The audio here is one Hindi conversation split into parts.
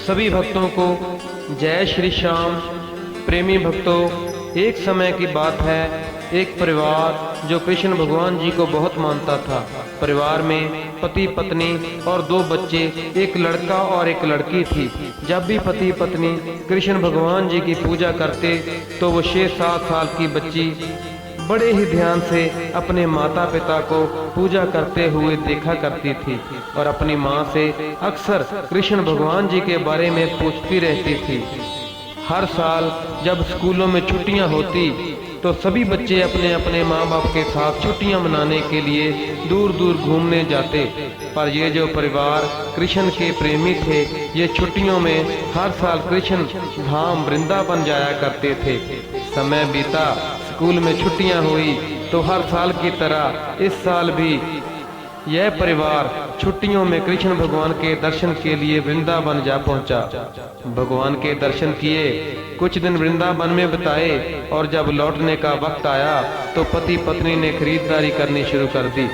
सभी भक्तों को जय श्री श्याम। प्रेमी भक्तों, एक समय की बात है, एक परिवार जो कृष्ण भगवान जी को बहुत मानता था। परिवार में पति पत्नी और 2 बच्चे, एक लड़का और एक लड़की थी। जब भी पति पत्नी कृष्ण भगवान जी की पूजा करते तो वो 6-7 साल की बच्ची बड़े ही ध्यान से अपने माता पिता को पूजा करते हुए देखा करती थी और अपनी माँ से अक्सर कृष्ण भगवान जी के बारे में पूछती रहती थी। हर साल जब स्कूलों में छुट्टियां होती तो सभी बच्चे अपने अपने माँ बाप के साथ छुट्टियां मनाने के लिए दूर दूर घूमने जाते, पर ये जो परिवार कृष्ण के प्रेमी थे, ये छुट्टियों में हर साल कृष्ण धाम वृंदावन जाया करते थे। समय बीता, स्कूल में छुट्टियां हुई तो हर साल की तरह इस साल भी यह परिवार छुट्टियों में कृष्ण भगवान के दर्शन के लिए वृंदावन जा पहुंचा। भगवान के दर्शन किए, कुछ दिन वृंदावन में बिताए और जब लौटने का वक्त आया तो पति पत्नी ने खरीदारी करनी शुरू कर दी।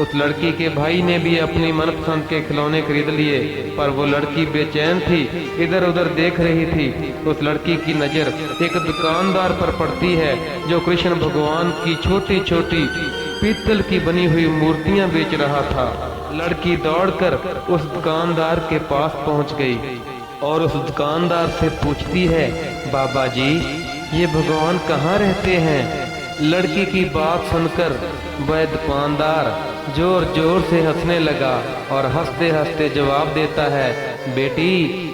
उस लड़की के भाई ने भी अपनी मनपसंद के खिलौने खरीद लिए, पर वो लड़की बेचैन थी, इधर उधर देख रही थी। उस लड़की की नजर एक दुकानदार पर पड़ती है जो कृष्ण भगवान की छोटी छोटी पीतल की बनी हुई मूर्तियां बेच रहा था। लड़की दौड़कर उस दुकानदार के पास पहुंच गई और उस दुकानदार से पूछती है, बाबा जी, ये भगवान कहाँ रहते हैं? लड़की की बात सुनकर वह दुकानदार जोर जोर से हंसने लगा और हंसते हंसते जवाब देता है, बेटी,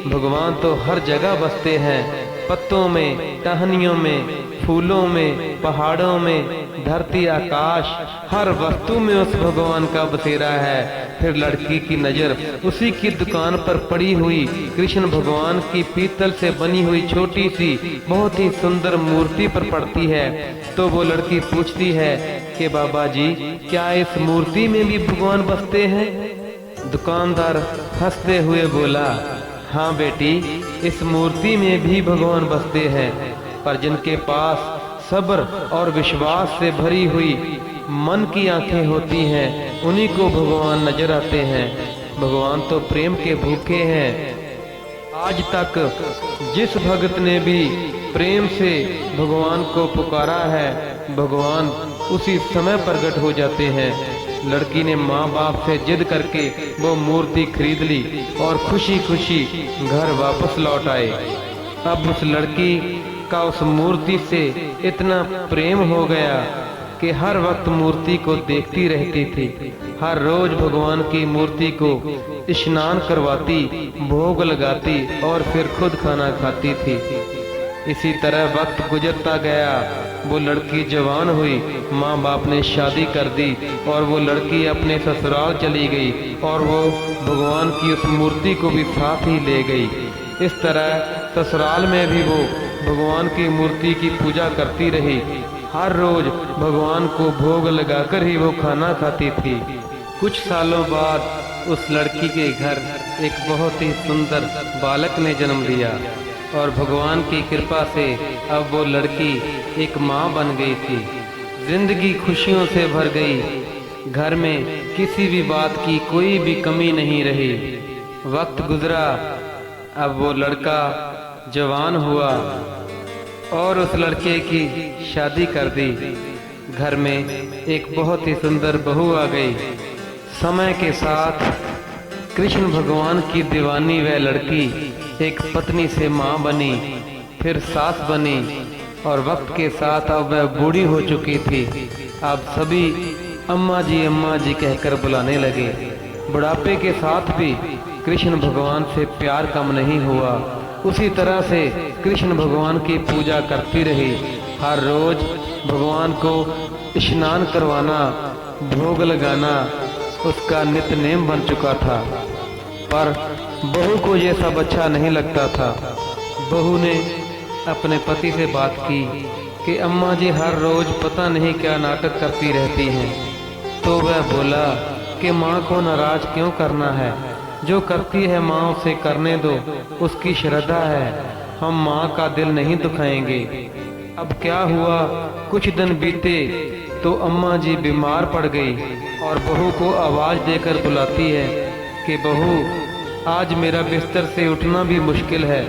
भगवान तो हर जगह बसते हैं, पत्तों में, टहनियों में, फूलों में, पहाड़ों में, धरती आकाश, हर वस्तु में उस भगवान का बसेरा है। फिर लड़की की नजर उसी की दुकान पर पड़ी हुई कृष्ण भगवान की पीतल से बनी हुई छोटी सी बहुत ही सुंदर मूर्ति पर पड़ती है। तो वो लड़की पूछती है कि बाबा जी, क्या इस मूर्ति में भी भगवान बसते हैं? दुकानदार हंसते हुए बोला, हाँ बेटी, इस मूर्ति में भी भगवान बसते हैं, पर जिनके पास सब्र और विश्वास से भरी हुई मन की आंखें होती हैं, उन्हीं को भगवान नजर आते हैं। भगवान तो प्रेम के भूखे हैं। आज तक जिस भक्त ने भी प्रेम से भगवान को पुकारा है, भगवान उसी समय प्रकट हो जाते हैं। लड़की ने माँ बाप से जिद करके वो मूर्ति खरीद ली और खुशी खुशी घर वापस लौट आए। अब उस लड़की का उस मूर्ति से इतना प्रेम हो गया कि हर वक्त मूर्ति को देखती रहती थी। हर रोज भगवान की मूर्ति को स्नान करवाती, भोग लगाती और फिर खुद खाना खाती थी। इसी तरह वक्त गुजरता गया। वो लड़की जवान हुई, माँ बाप ने शादी कर दी और वो लड़की अपने ससुराल चली गई और वो भगवान की उस मूर्ति को भी साथ ही ले गई। इस तरह ससुराल में भी वो भगवान की मूर्ति की पूजा करती रही। हर रोज भगवान को भोग लगाकर ही वो खाना खाती थी। कुछ सालों बाद उस लड़की के घर एक बहुत ही सुंदर बालक ने जन्म लिया और भगवान की कृपा से अब वो लड़की एक माँ बन गई थी। जिंदगी खुशियों से भर गई। घर में किसी भी बात की कोई भी कमी नहीं रही। वक्त गुजरा, अब वो लड़का जवान हुआ और उस लड़के की शादी कर दी। घर में एक बहुत ही सुंदर बहू आ गई। समय के साथ कृष्ण भगवान की दीवानी वह लड़की एक पत्नी से माँ बनी, फिर सास बनी और वक्त के साथ अब वह बूढ़ी हो चुकी थी। अब सभी अम्मा जी कहकर बुलाने लगे। बुढ़ापे के साथ भी कृष्ण भगवान से प्यार कम नहीं हुआ। उसी तरह से कृष्ण भगवान की पूजा करती रही। हर रोज भगवान को स्नान करवाना, भोग लगाना उसका नित्य नेम बन चुका था। पर बहू को ये सब अच्छा नहीं लगता था। बहू ने अपने पति से बात की कि अम्मा जी हर रोज पता नहीं क्या नाटक करती रहती हैं। तो वह बोला कि माँ को नाराज क्यों करना है, जो करती है माँ उसे करने दो, उसकी श्रद्धा है, हम माँ का दिल नहीं दुखाएंगे। अब क्या हुआ, कुछ दिन बीते तो अम्मा जी बीमार पड़ गई और बहू को आवाज देकर बुलाती है कि बहू आज मेरा बिस्तर से उठना भी मुश्किल है।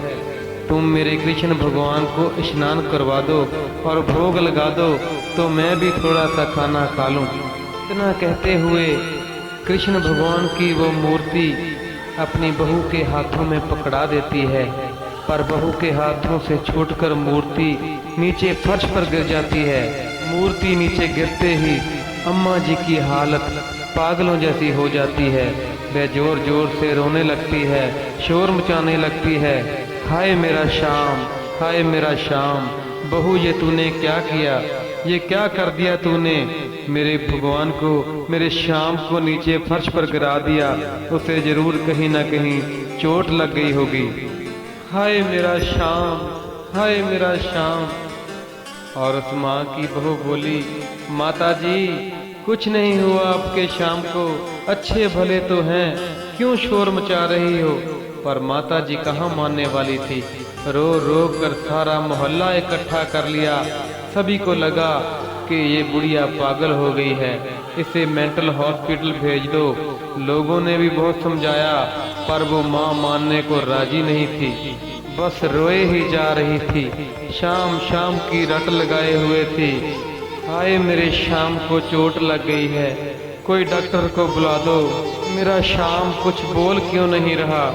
तुम मेरे कृष्ण भगवान को स्नान करवा दो और भोग लगा दो तो मैं भी थोड़ा सा खाना खा लूं। इतना कहते हुए कृष्ण भगवान की वो मूर्ति अपनी बहू के हाथों में पकड़ा देती है, पर बहू के हाथों से छूटकर मूर्ति नीचे फर्श पर गिर जाती है। मूर्ति नीचे गिरते ही अम्मा जी की हालत पागलों जैसी हो जाती है। वह जोर जोर से रोने लगती है, शोर मचाने लगती है। हाय मेरा श्याम, हाय मेरा श्याम, बहू ये तूने क्या किया, ये क्या कर दिया तूने। मेरे भगवान को, मेरे श्याम को नीचे फर्श पर गिरा दिया, उसे जरूर कहीं ना कहीं चोट लग गई होगी। हाय मेरा श्याम, हाय मेरा श्याम। और उस माँ की बहू बोली, माता जी कुछ नहीं हुआ आपके श्याम को, अच्छे भले तो हैं, क्यों शोर मचा रही हो। पर माता जी कहाँ मानने वाली थी। रो रो कर सारा मोहल्ला इकट्ठा कर लिया। सभी को लगा कि ये बुढ़िया पागल हो गई है, इसे मेंटल हॉस्पिटल भेज दो। लोगों ने भी बहुत समझाया, पर वो माँ मानने को राजी नहीं थी, बस रोए ही जा रही थी। शाम शाम की रट लगाए हुए थी। हाय मेरे श्याम को चोट लग गई है, कोई डॉक्टर को बुला दो। मेरा श्याम कुछ बोल क्यों नहीं रहा।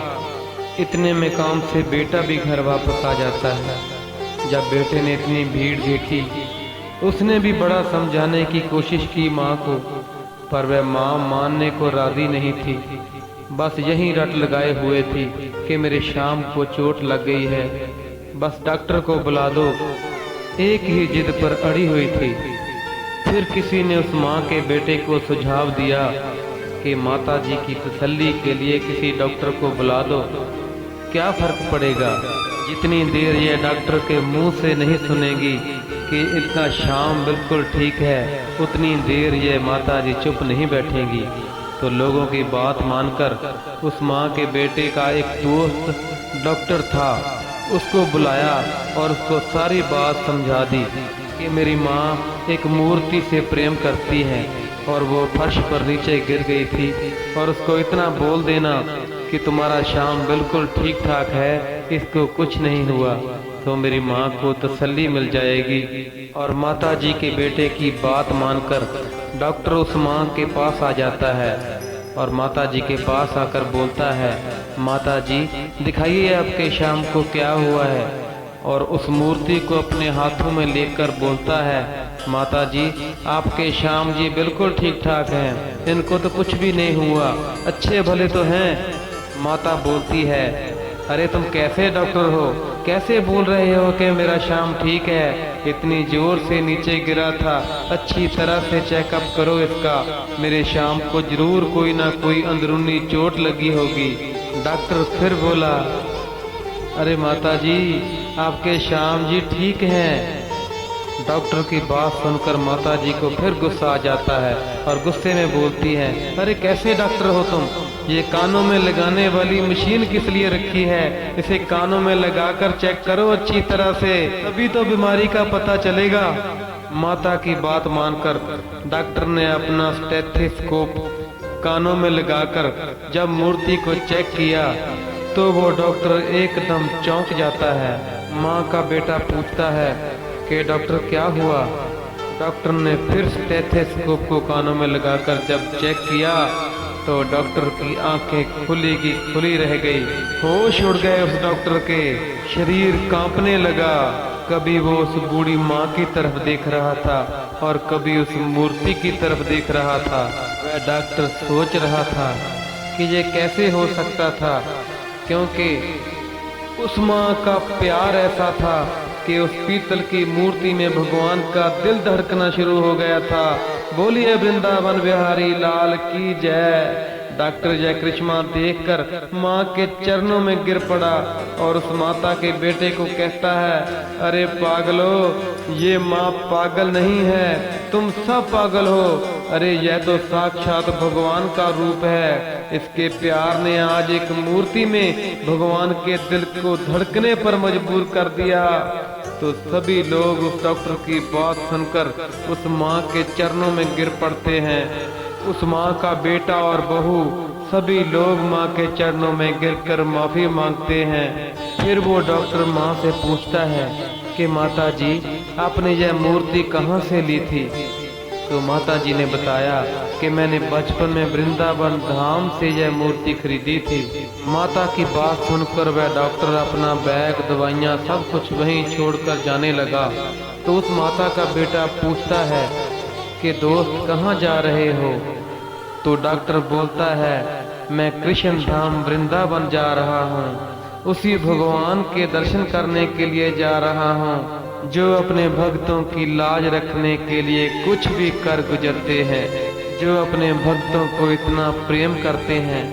इतने में काम से बेटा भी घर वापस आ जाता है। जब बेटे ने इतनी भीड़ देखी, उसने भी बड़ा समझाने की कोशिश की माँ को, पर वह माँ मानने को राजी नहीं थी। बस यही रट लगाए हुए थी कि मेरे श्याम को चोट लग गई है, बस डॉक्टर को बुला दो। एक ही जिद पर अड़ी हुई थी। फिर किसी ने उस माँ के बेटे को सुझाव दिया कि माता जी की तसल्ली के लिए किसी डॉक्टर को बुला दो, क्या फर्क पड़ेगा। जितनी देर यह डॉक्टर के मुंह से नहीं सुनेगी कि इनका श्याम बिल्कुल ठीक है, उतनी देर ये माता जी चुप नहीं बैठेंगी। तो लोगों की बात मानकर उस माँ के बेटे का एक दोस्त डॉक्टर था, उसको बुलाया और उसको सारी बात समझा दी कि मेरी माँ एक मूर्ति से प्रेम करती है और वो फर्श पर नीचे गिर गई थी, और उसको इतना बोल देना कि तुम्हारा श्याम बिल्कुल ठीक ठाक है, इसको कुछ नहीं हुआ, तो मेरी माँ को तसल्ली मिल जाएगी। और माता जी के बेटे की बात मानकर डॉक्टर उस माँ के पास आ जाता है और माता जी के पास आकर बोलता है, माता जी दिखाइए आपके श्याम को क्या हुआ है। और उस मूर्ति को अपने हाथों में लेकर बोलता है, माता जी आपके श्याम जी बिल्कुल ठीक ठाक हैं, इनको तो कुछ भी नहीं हुआ, अच्छे भले तो हैं। माता बोलती है, अरे तुम कैसे डॉक्टर हो, कैसे बोल रहे हो कि मेरा श्याम ठीक है, इतनी जोर से नीचे गिरा था, अच्छी तरह से चेकअप करो इसका, मेरे श्याम को जरूर कोई ना कोई अंदरूनी चोट लगी होगी। डॉक्टर फिर बोला, अरे माता जी आपके श्याम जी ठीक हैं। डॉक्टर की बात सुनकर माता जी को फिर गुस्सा आ जाता है और गुस्से में बोलती है, अरे कैसे डॉक्टर हो तुम, ये कानों में लगाने वाली मशीन किस लिए रखी है, इसे कानों में लगाकर चेक करो अच्छी तरह से, तभी तो बीमारी का पता चलेगा। माता की बात मानकर डॉक्टर ने अपना स्टेथोस्कोप कानों में लगाकर जब मूर्ति को चेक किया तो वो डॉक्टर एकदम चौंक जाता है। माँ का बेटा पूछता है कि डॉक्टर क्या हुआ। डॉक्टर ने फिर स्टेथोस्कोप को कानों में लगाकर जब चेक किया तो डॉक्टर की आंखें खुली की खुली रह गई, होश उड़ गए उस डॉक्टर के, शरीर कांपने लगा। कभी वो उस बूढ़ी माँ की तरफ देख रहा था और कभी उस मूर्ति की तरफ देख रहा था। वह डॉक्टर सोच रहा था कि ये कैसे हो सकता था, क्योंकि उस माँ का प्यार ऐसा था कि उस पीतल की मूर्ति में भगवान का दिल धड़कना शुरू हो गया था। बोलिए वृंदावन बिहारी लाल की जय। डॉक्टर जय कृष्णा देखकर माँ के चरणों में गिर पड़ा और उस माता के बेटे को कहता है, अरे पागलो, ये माँ पागल नहीं है, तुम सब पागल हो। अरे यह तो साक्षात भगवान का रूप है, इसके प्यार ने आज एक मूर्ति में भगवान के दिल को धड़कने पर मजबूर कर दिया। तो सभी लोग उस डॉक्टर की बात सुनकर उस माँ के चरणों में गिर पड़ते हैं। उस माँ का बेटा और बहू सभी लोग माँ के चरणों में गिरकर माफी मांगते हैं। फिर वो डॉक्टर माँ से पूछता है कि माता जी, आपने यह मूर्ति कहाँ से ली थी? तो माता जी ने बताया कि मैंने बचपन में वृंदावन धाम से यह मूर्ति खरीदी थी। माता की बात सुनकर वह डॉक्टर अपना बैग, दवाइयाँ सब कुछ वहीं छोड़कर जाने लगा। तो उस माता का बेटा पूछता है कि दोस्त, कहाँ जा रहे हो? तो डॉक्टर बोलता है, मैं कृष्ण धाम वृंदावन जा रहा हूँ, उसी भगवान के दर्शन करने के लिए जा रहा हूँ जो अपने भक्तों की लाज रखने के लिए कुछ भी कर गुजरते हैं, जो अपने भक्तों को इतना प्रेम करते हैं,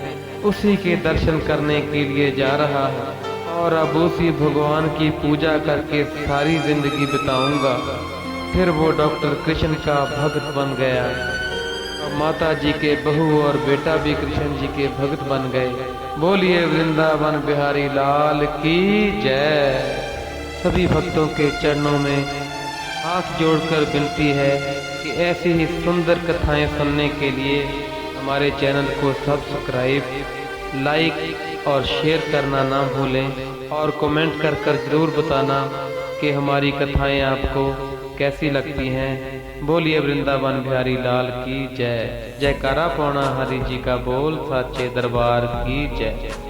उसी के दर्शन करने के लिए जा रहा है और अब उसी भगवान की पूजा करके सारी जिंदगी बिताऊंगा। फिर वो डॉक्टर कृष्ण का भक्त बन गया। माता जी के बहू और बेटा भी कृष्ण जी के भक्त बन गए। बोलिए वृंदावन बिहारी लाल की जय। सभी भक्तों के चरणों में हाथ जोड़कर विनती है कि ऐसी ही सुंदर कथाएं सुनने के लिए हमारे चैनल को सब्सक्राइब, लाइक और शेयर करना ना भूलें और कमेंट कर जरूर बताना कि हमारी कथाएं आपको कैसी लगती हैं। बोलिए वृंदावन बिहारी लाल की जय। जयकारा पौना हरि जी का बोल, साचे दरबार की जय।